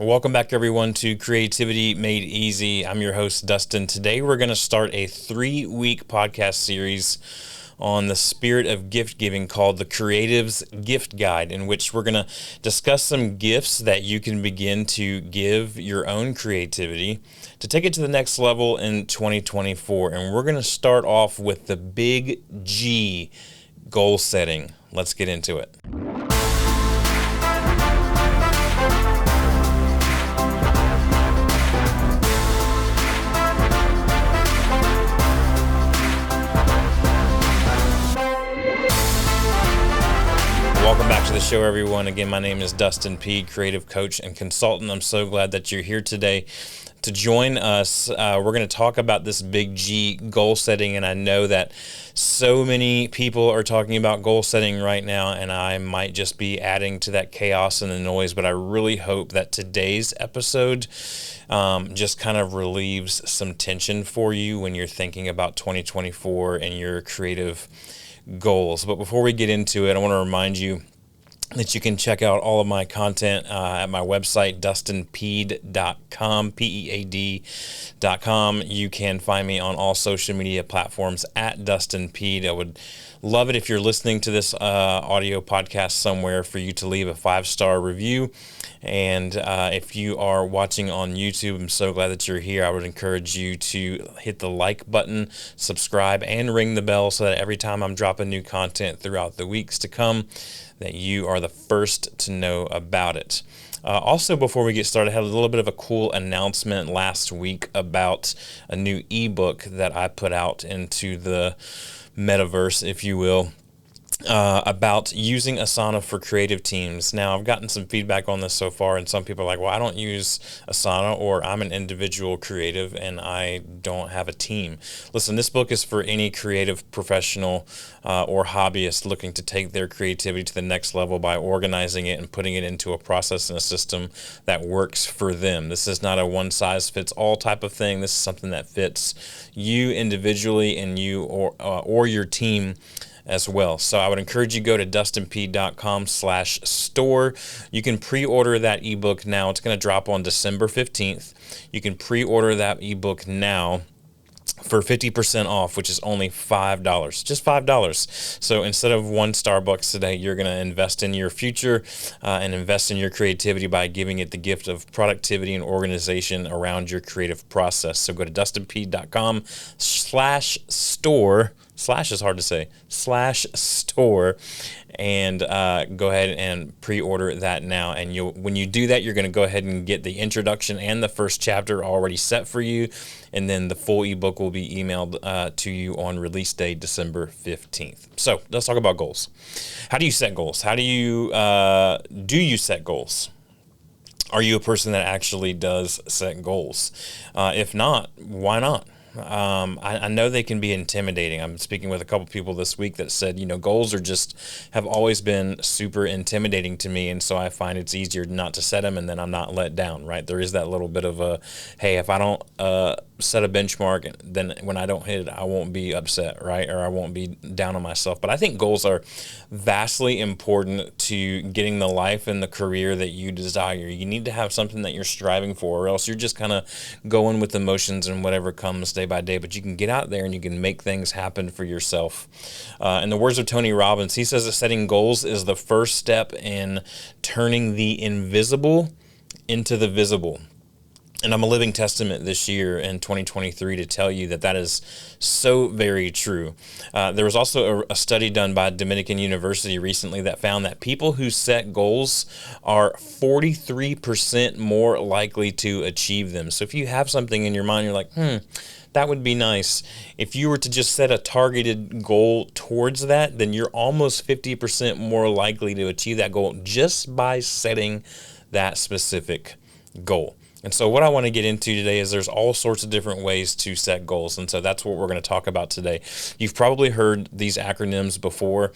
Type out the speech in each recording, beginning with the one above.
Welcome back, everyone, to Creativity Made Easy. I'm your host, Dustin. Today, we're going to start a 3-week podcast series on the spirit of gift giving called the Creative's Gift Guide, in which we're going to discuss some gifts that you can begin to give your own creativity to take it to the next level in 2024. And we're going to start off with the big G, goal setting. Let's get into it. Welcome back to the show, everyone. Again, my name is Dustin P., creative coach and consultant. I'm so glad that you're here today to join us. We're going to talk about this big G, goal setting, and I know that so many people are talking about goal setting right now, and I might just be adding to that chaos and the noise, but I really hope that today's episode just kind of relieves some tension for you when you're thinking about 2024 and your creative goals. But before we get into it, I want to remind you that you can check out all of my content at my website, dustinpeed.com, Pead.com. You can find me on all social media platforms at DustinPeed. I would love it if you're listening to this audio podcast somewhere for you to leave a 5-star review. And if you are watching on YouTube, I'm so glad that you're here. I would encourage you to hit the like button, subscribe, and ring the bell so that every time I'm dropping new content throughout the weeks to come, that you are the first to know about it. Also, before we get started, I had a little bit of a cool announcement last week about a new ebook that I put out into the metaverse, if you will, about using Asana for creative teams. Now, I've gotten some feedback on this so far, and some people are like, well, I don't use Asana, or I'm an individual creative and I don't have a team. Listen, this book is for any creative professional or hobbyist looking to take their creativity to the next level by organizing it and putting it into a process and a system that works for them. This is not a one-size-fits-all type of thing. This is something that fits you individually and you or your team as well. So I would encourage you to go to dustinp.com/store. You can pre-order that ebook now. It's going to drop on December 15th. You can pre-order that ebook now for 50% off, which is only $5, just $5. So instead of one Starbucks today, you're going to invest in your future and invest in your creativity by giving it the gift of productivity and organization around your creative process. So go to dustinp.com/store. Slash is hard to say, /store, and go ahead and pre-order that now. And when you do that, you're going to go ahead and get the introduction and the first chapter already set for you, and then the full ebook will be emailed to you on release day, December 15th. So let's talk about goals. How do you set goals? How do you set goals? Are you a person that actually does set goals? If not, why not? I know they can be intimidating. I'm speaking with a couple people this week that said, goals have always been super intimidating to me. And so I find it's easier not to set them, and then I'm not let down, right? There is that little bit of a, hey, if I don't set a benchmark, then when I don't hit it, I won't be upset, right? Or I won't be down on myself. But I think goals are vastly important to getting the life and the career that you desire. You need to have something that you're striving for, or else you're just kind of going with the motions and whatever comes day by day. But you can get out there and you can make things happen for yourself. In the words of Tony Robbins, he says that setting goals is the first step in turning the invisible into the visible. And I'm a living testament this year in 2023 to tell you that is so very true. There was also a study done by Dominican University recently that found that people who set goals are 43% more likely to achieve them. So if you have something in your mind, you're like, that would be nice. If you were to just set a targeted goal towards that, then you're almost 50% more likely to achieve that goal just by setting that specific goal. And so what I want to get into today is there's all sorts of different ways to set goals. And so that's what we're going to talk about today. You've probably heard these acronyms before.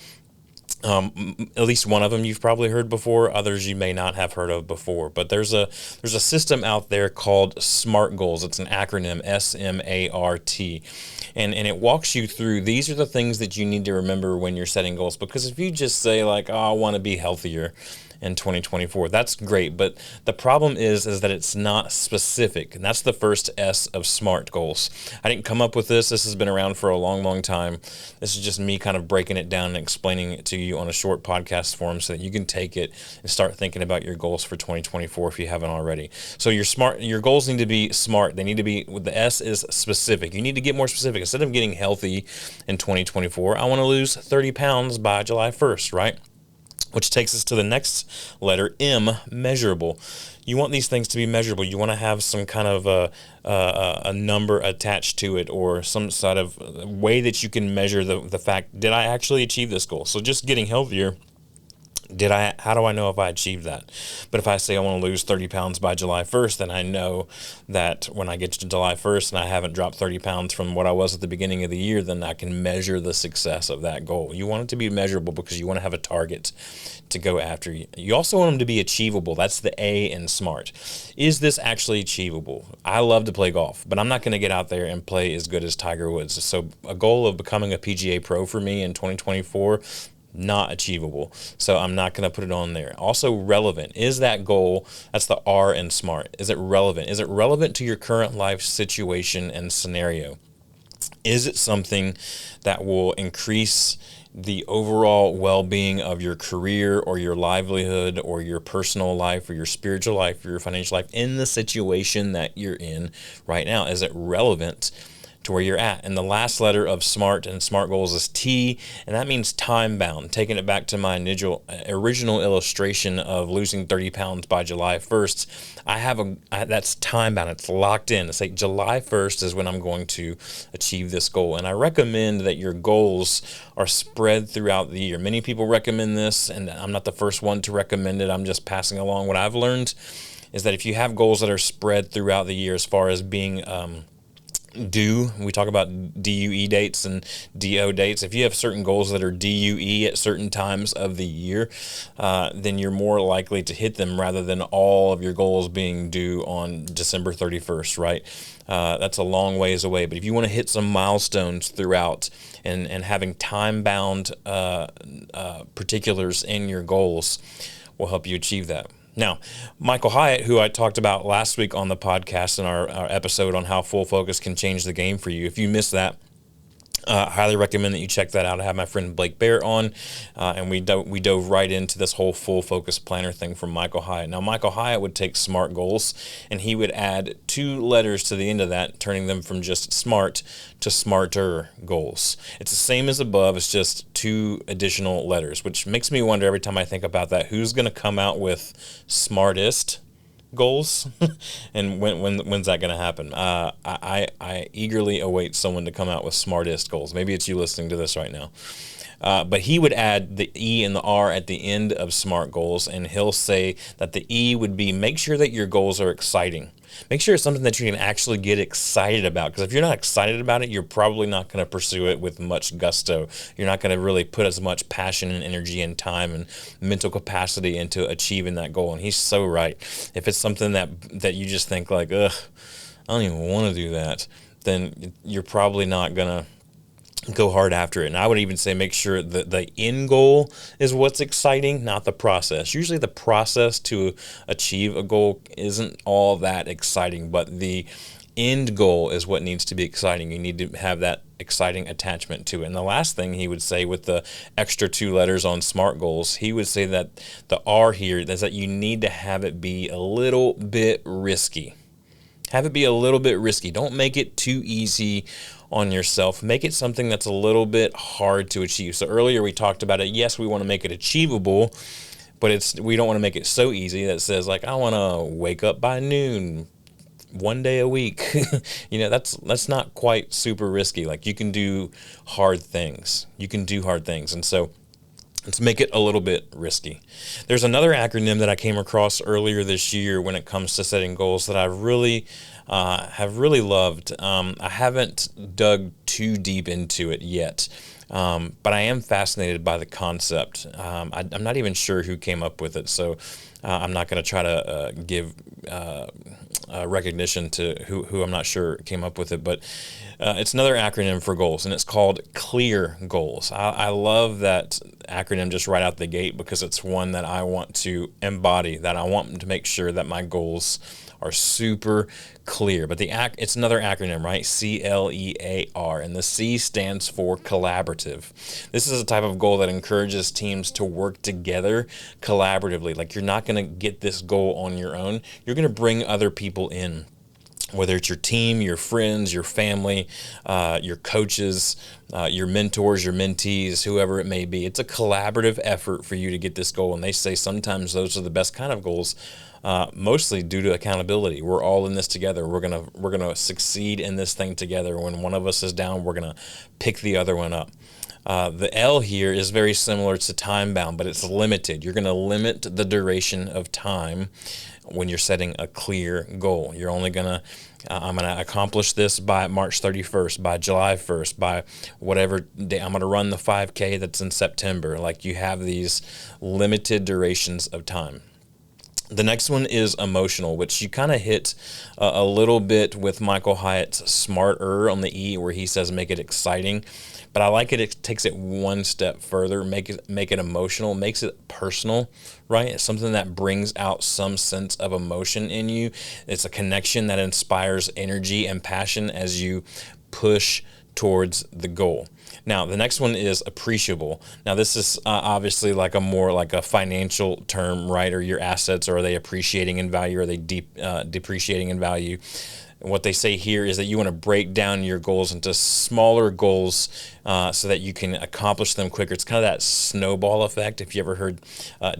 At least one of them you've probably heard before. Others you may not have heard of before. But there's a system out there called SMART goals. It's an acronym, SMART. And it walks you through, these are the things that you need to remember when you're setting goals. Because if you just say like, oh, I want to be healthier, in 2024. That's great, but the problem is that it's not specific, and that's the first S of SMART goals. I didn't come up with this. This has been around for a long, long time. This is just me kind of breaking it down and explaining it to you on a short podcast form so that you can take it and start thinking about your goals for 2024 if you haven't already. So your goals need to be SMART. They need to be, the S is specific. You need to get more specific. Instead of getting healthy in 2024, I want to lose 30 pounds by July 1st, right? Which takes us to the next letter, M, measurable. You want these things to be measurable. You want to have some kind of a number attached to it, or some sort of way that you can measure the fact, did I actually achieve this goal? So just getting healthier, how do I know if I achieved that? But if I say I want to lose 30 pounds by July 1st, then I know that when I get to July 1st and I haven't dropped 30 pounds from what I was at the beginning of the year, then I can measure the success of that goal. You want it to be measurable because you want to have a target to go after. You also want them to be achievable. That's the A in SMART. Is this actually achievable? I love to play golf, but I'm not going to get out there and play as good as Tiger Woods. So a goal of becoming a PGA pro for me in 2024, not achievable. So I'm not going to put it on there. Also relevant. Is that goal, that's the R in SMART. Is it relevant? Is it relevant to your current life situation and scenario? Is it something that will increase the overall well-being of your career or your livelihood or your personal life or your spiritual life or your financial life in the situation that you're in right now? Is it relevant to where you're at? And the last letter of SMART and SMART goals is T, and that means time bound. Taking it back to my original illustration of losing 30 pounds by July 1st, that's time bound. It's locked in. It's like July 1st is when I'm going to achieve this goal. And I recommend that your goals are spread throughout the year. Many people recommend this, and I'm not the first one to recommend it. I'm just passing along what I've learned, is that if you have goals that are spread throughout the year as far as being due, we talk about DUE dates and DO dates. If you have certain goals that are DUE at certain times of the year, then you're more likely to hit them rather than all of your goals being due on December 31st, right? That's a long ways away. But if you want to hit some milestones throughout and having time-bound particulars in your goals will help you achieve that. Now, Michael Hyatt, who I talked about last week on the podcast in our episode on how full focus can change the game for you. If you missed that, I highly recommend that you check that out. I have my friend Blake Bear on, and we dove right into this whole full focus planner thing from Michael Hyatt. Now, Michael Hyatt would take SMART goals, and he would add 2 letters to the end of that, turning them from just SMART to SMARTer goals. It's the same as above. It's just 2 additional letters, which makes me wonder every time I think about that, who's going to come out with smartest goals and when's that going to happen? I eagerly await someone to come out with smartest goals. Maybe it's you listening to this right now. But he would add the E and the R at the end of SMART goals, and he'll say that the E would be, make sure that your goals are exciting. Make sure it's something that you can actually get excited about, because if you're not excited about it, you're probably not going to pursue it with much gusto. You're not going to really put as much passion and energy and time and mental capacity into achieving that goal. And he's so right. If it's something that you just think like, ugh, I don't even want to do that, then you're probably not going to go hard after it. And I would even say make sure that the end goal is what's exciting, not the process. Usually the process to achieve a goal isn't all that exciting, but the end goal is what needs to be exciting. You need to have that exciting attachment to it. And the last thing he would say with the extra 2 letters on SMART goals, he would say that the R here is that you need to have it be a little bit risky. Have it be a little bit risky. Don't make it too easy on yourself. Make it something that's a little bit hard to achieve. So earlier we talked about it. Yes, we want to make it achievable, but we don't want to make it so easy that says like, I want to wake up by noon 1 day a week. That's not quite super risky. Like, you can do hard things. And so let's make it a little bit risky. There's another acronym that I came across earlier this year when it comes to setting goals that I really have really loved. I haven't dug too deep into it yet, but I am fascinated by the concept. I'm not even sure who came up with it, so I'm not going to try to give recognition to who I'm not sure came up with it, but it's another acronym for goals, and it's called CLEAR goals. I love that acronym just right out the gate because it's one that I want to embody, that I want to make sure that my goals are super clear. But it's another acronym, right? CLEAR, and the C stands for collaborative. This is a type of goal that encourages teams to work together collaboratively. Like, you're not going to get this goal on your own. You're going to bring other people in, whether it's your team, your friends, your family, your coaches, your mentors, your mentees, whoever it may be. It's a collaborative effort for you to get this goal. And they say sometimes those are the best kind of goals, mostly due to accountability. We're all in this together. We're gonna succeed in this thing together. When one of us is down, we're gonna pick the other one up. The L here is very similar to time bound, but it's limited. You're going to limit the duration of time when you're setting a clear goal. You're only going to, I'm going to accomplish this by March 31st, by July 1st, by whatever day. I'm going to run the 5K that's in September. Like, you have these limited durations of time. The next one is emotional, which you kind of hit a little bit with Michael Hyatt's Smarter on the E, where he says make it exciting. But I like it. It takes it one step further, make it emotional, makes it personal, right? It's something that brings out some sense of emotion in you. It's a connection that inspires energy and passion as you push towards the goal. Now, the next one is appreciable. Now, this is obviously more like a financial term, right? Are your assets, are they appreciating in value? Are they depreciating in value? And what they say here is that you want to break down your goals into smaller goals so that you can accomplish them quicker. It's kind of that snowball effect. If you ever heard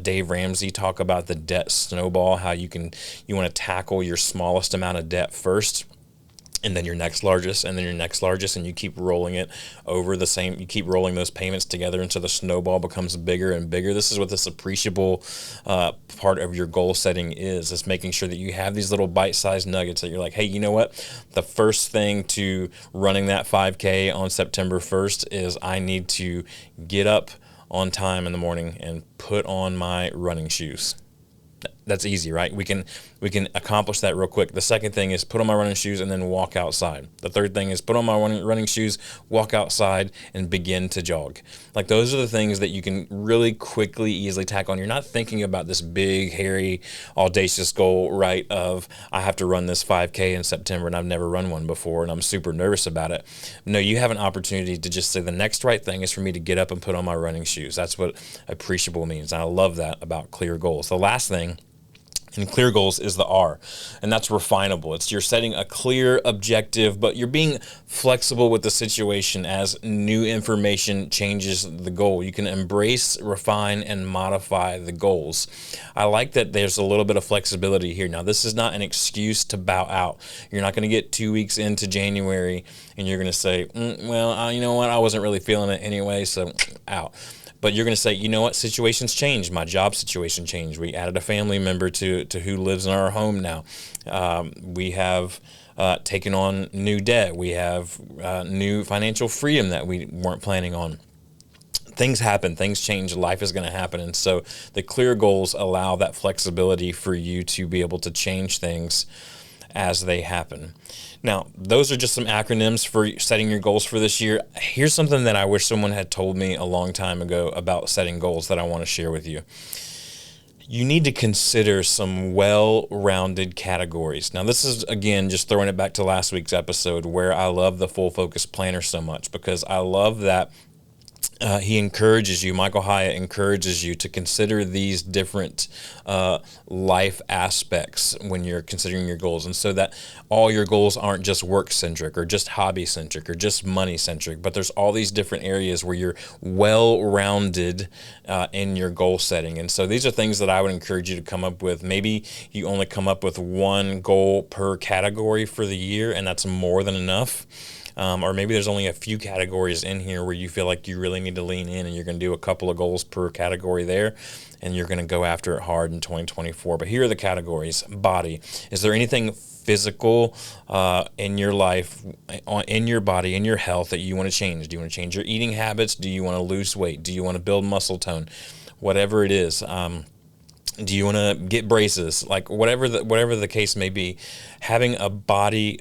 Dave Ramsey talk about the debt snowball, how you want to tackle your smallest amount of debt first, and then your next largest, and then your next largest, and you keep rolling it over the same, you keep rolling those payments together until the snowball becomes bigger and bigger. This is what this appreciable part of your goal setting is. It's making sure that you have these little bite-sized nuggets that you're like, hey, you know what? The first thing to running that 5K on September 1st is I need to get up on time in the morning and put on my running shoes. That's easy, right? We can accomplish that real quick. The second thing is put on my running shoes and then walk outside. The third thing is put on my running shoes, walk outside, and begin to jog. Like, those are the things that you can really quickly, easily tack on. You're not thinking about this big, hairy, audacious goal, right, of I have to run this 5K in September and I've never run one before and I'm super nervous about it. No, you have an opportunity to just say the next right thing is for me to get up and put on my running shoes. That's what appreciable means. And I love that about clear goals. The last thing in clear goals is the R, and that's refinable. It's you're setting a clear objective, but you're being flexible with the situation as new information changes the goal. You can embrace, refine, and modify the goals. I like that there's a little bit of flexibility here. Now, this is not an excuse to bow out. You're not going to get 2 weeks into January and you're going to say, well, you know what, I wasn't really feeling it anyway, so out. But you're going to say, you know what, situations changed. My job situation changed. We added a family member to who lives in our home now. We have taken on new debt. We have new financial freedom that we weren't planning on. Things happen, things change, life is going to happen. And so the clear goals allow that flexibility for you to be able to change things as they happen. Now, those are just some acronyms for setting your goals for this year. Here's something that I wish someone had told me a long time ago about setting goals that I want to share with you. You need to consider some well-rounded categories. Now, this is, again, just throwing it back to last week's episode where I love the Full Focus Planner so much, because I love that he encourages you, Michael Hyatt encourages you to consider these different life aspects when you're considering your goals. And so that all your goals aren't just work-centric or just hobby-centric or just money-centric, but there's all these different areas where you're well-rounded in your goal setting. And so these are things that I would encourage you to come up with. Maybe you only come up with one goal per category for the year, and that's more than enough. Or maybe there's only a few categories in here where you feel like you really need to lean in and you're going to do a couple of goals per category there and you're going to go after it hard in 2024. But here are the categories. Body. Is there anything physical in your life, in your body, in your health that you want to change? Do you want to change your eating habits? Do you want to lose weight? Do you want to build muscle tone? Whatever it is. Do you want to get braces? Like whatever the case may be, having a body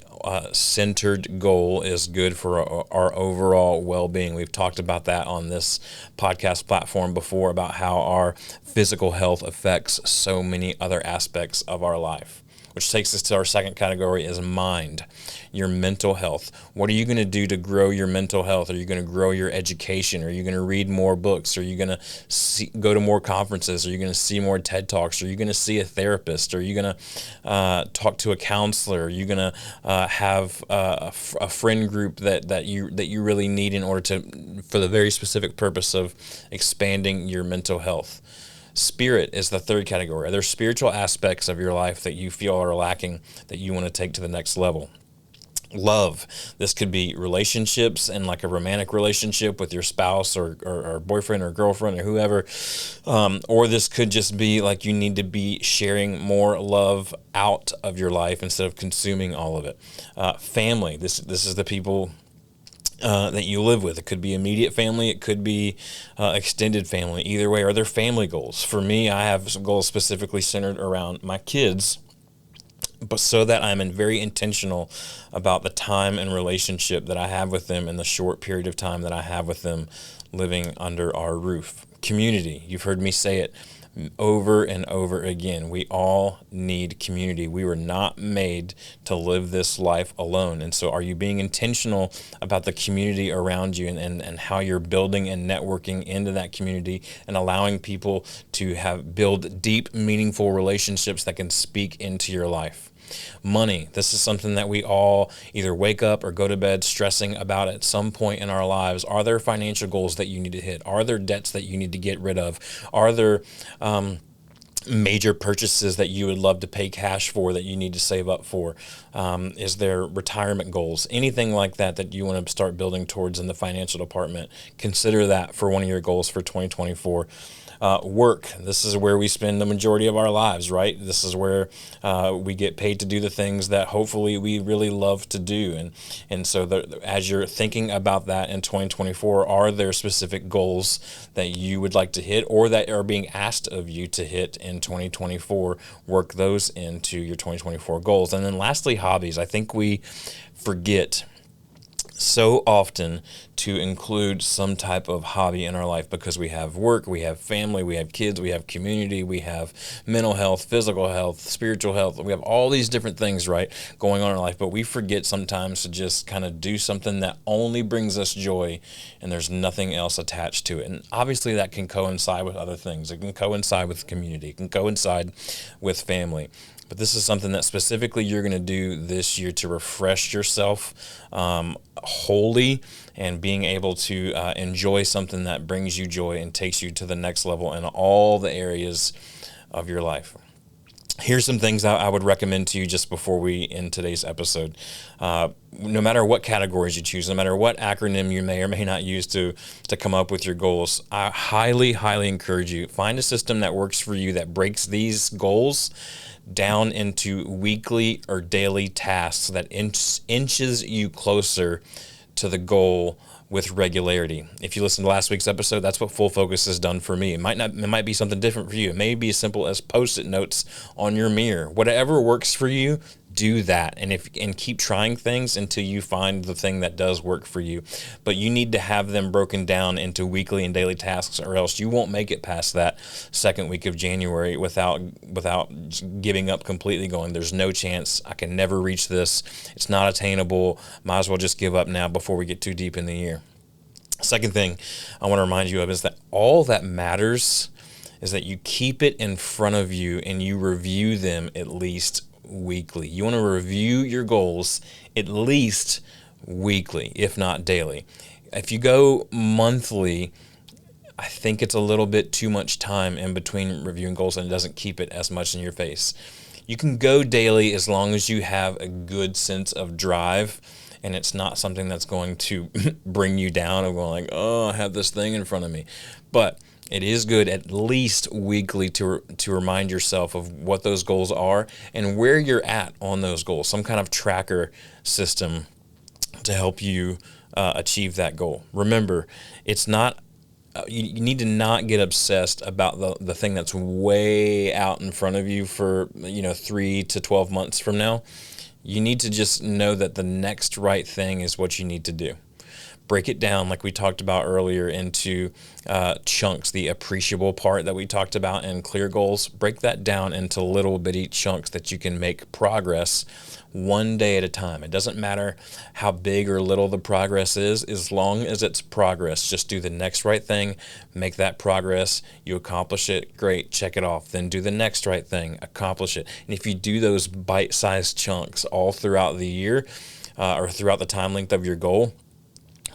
centered goal is good for our overall well-being. We've talked about that on this podcast platform before, about how our physical health affects so many other aspects of our life. Which takes us to our second category, is mind, your mental health. What are you going to do to grow your mental health? Are you going to grow your education? Are you going to read more books? Are you going to go to more conferences? Are you going to see more TED Talks? Are you going to see a therapist? Are you going to talk to a counselor? Are you going to have a friend group that you really need in order to, for the very specific purpose of expanding your mental health? Spirit is the third category. Are there spiritual aspects of your life that you feel are lacking that you want to take to the next level? Love. This could be relationships, and like a romantic relationship with your spouse or boyfriend or girlfriend or whoever. Or this could just be like you need to be sharing more love out of your life instead of consuming all of it. Family. This is the people that you live with. It could be immediate family. It could be extended family. Either way, are there family goals? For me, I have some goals specifically centered around my kids, but so that I'm very intentional about the time and relationship that I have with them in the short period of time that I have with them living under our roof. Community. You've heard me say it over and over again. We all need community. We were not made to live this life alone. And so are you being intentional about the community around you and how you're building and networking into that community and allowing people to build deep, meaningful relationships that can speak into your life? Money. This is something that we all either wake up or go to bed stressing about at some point in our lives. Are there financial goals that you need to hit? Are there debts that you need to get rid of? Are there major purchases that you would love to pay cash for that you need to save up for? Is there retirement goals? Anything like that you want to start building towards in the financial department? Consider that for one of your goals for 2024. Work. This is where we spend the majority of our lives, right? This is where we get paid to do the things that hopefully we really love to do. And so as you're thinking about that in 2024, are there specific goals that you would like to hit or that are being asked of you to hit in 2024? Work those into your 2024 goals. And then lastly, hobbies. I think we forget so often to include some type of hobby in our life because we have work, we have family, we have kids, we have community, we have mental health, physical health, spiritual health. We have all these different things, right, going on in our life, but we forget sometimes to just kind of do something that only brings us joy and there's nothing else attached to it. And obviously that can coincide with other things. It can coincide with community. It can coincide with family. But this is something that specifically you're going to do this year to refresh yourself wholly and being able to enjoy something that brings you joy and takes you to the next level in all the areas of your life. Here's some things I would recommend to you just before we end today's episode. No matter what categories you choose, no matter what acronym you may or may not use to come up with your goals, I highly, highly encourage you, find a system that works for you that breaks these goals down into weekly or daily tasks that inches you closer to the goal with regularity. If you listen to last week's episode, that's what Full Focus has done for me. It might be something different for you. It may be as simple as Post-it notes on your mirror. Whatever works for you, do that, and keep trying things until you find the thing that does work for you. But you need to have them broken down into weekly and daily tasks, or else you won't make it past that second week of January without giving up completely, going, there's no chance, I can never reach this, it's not attainable, might as well just give up now before we get too deep in the year. Second thing I want to remind you of is that all that matters is that you keep it in front of you and you review them at least weekly. You want to review your goals at least weekly, if not daily. If you go monthly, I think it's a little bit too much time in between reviewing goals and it doesn't keep it as much in your face. You can go daily as long as you have a good sense of drive and it's not something that's going to bring you down and going like, oh, I have this thing in front of me. But it is good at least weekly to remind yourself of what those goals are and where you're at on those goals, some kind of tracker system to help you achieve that goal. Remember, it's not you need to not get obsessed about the thing that's way out in front of you for 3 to 12 months from now. You need to just know that the next right thing is what you need to do. Break it down, like we talked about earlier, into chunks. The appreciable part that we talked about in clear goals, break that down into little bitty chunks that you can make progress one day at a time. It doesn't matter how big or little the progress is, as long as it's progress. Just do the next right thing, make that progress. You accomplish it, great, check it off. Then do the next right thing, accomplish it. And if you do those bite-sized chunks all throughout the year or throughout the time length of your goal,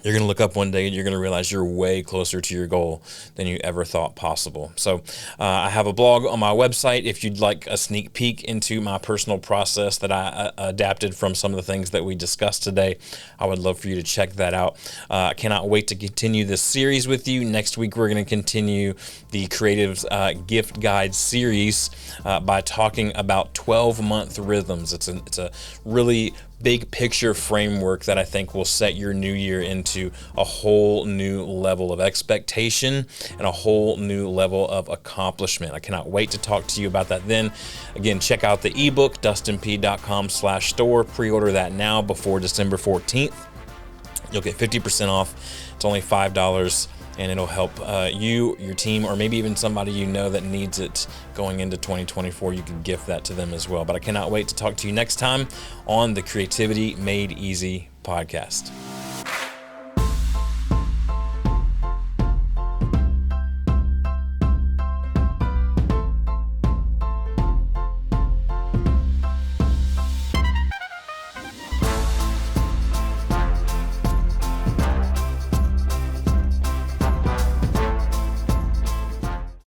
you're going to look up one day and you're going to realize you're way closer to your goal than you ever thought possible. So I have a blog on my website. If you'd like a sneak peek into my personal process that I adapted from some of the things that we discussed today, I would love for you to check that out. I cannot wait to continue this series with you. Next week, we're going to continue the Creatives Gift Guide series by talking about 12-month rhythms. It's a really big picture framework that I think will set your new year into a whole new level of expectation and a whole new level of accomplishment. I cannot wait to talk to you about that then. Again, check out the ebook, dustinp.com/store. Pre-order that now before December 14th. You'll get 50% off. It's only $5. And it'll help you, your team, or maybe even somebody you know that needs it going into 2024. You can gift that to them as well. But I cannot wait to talk to you next time on the Creativity Made Easy podcast.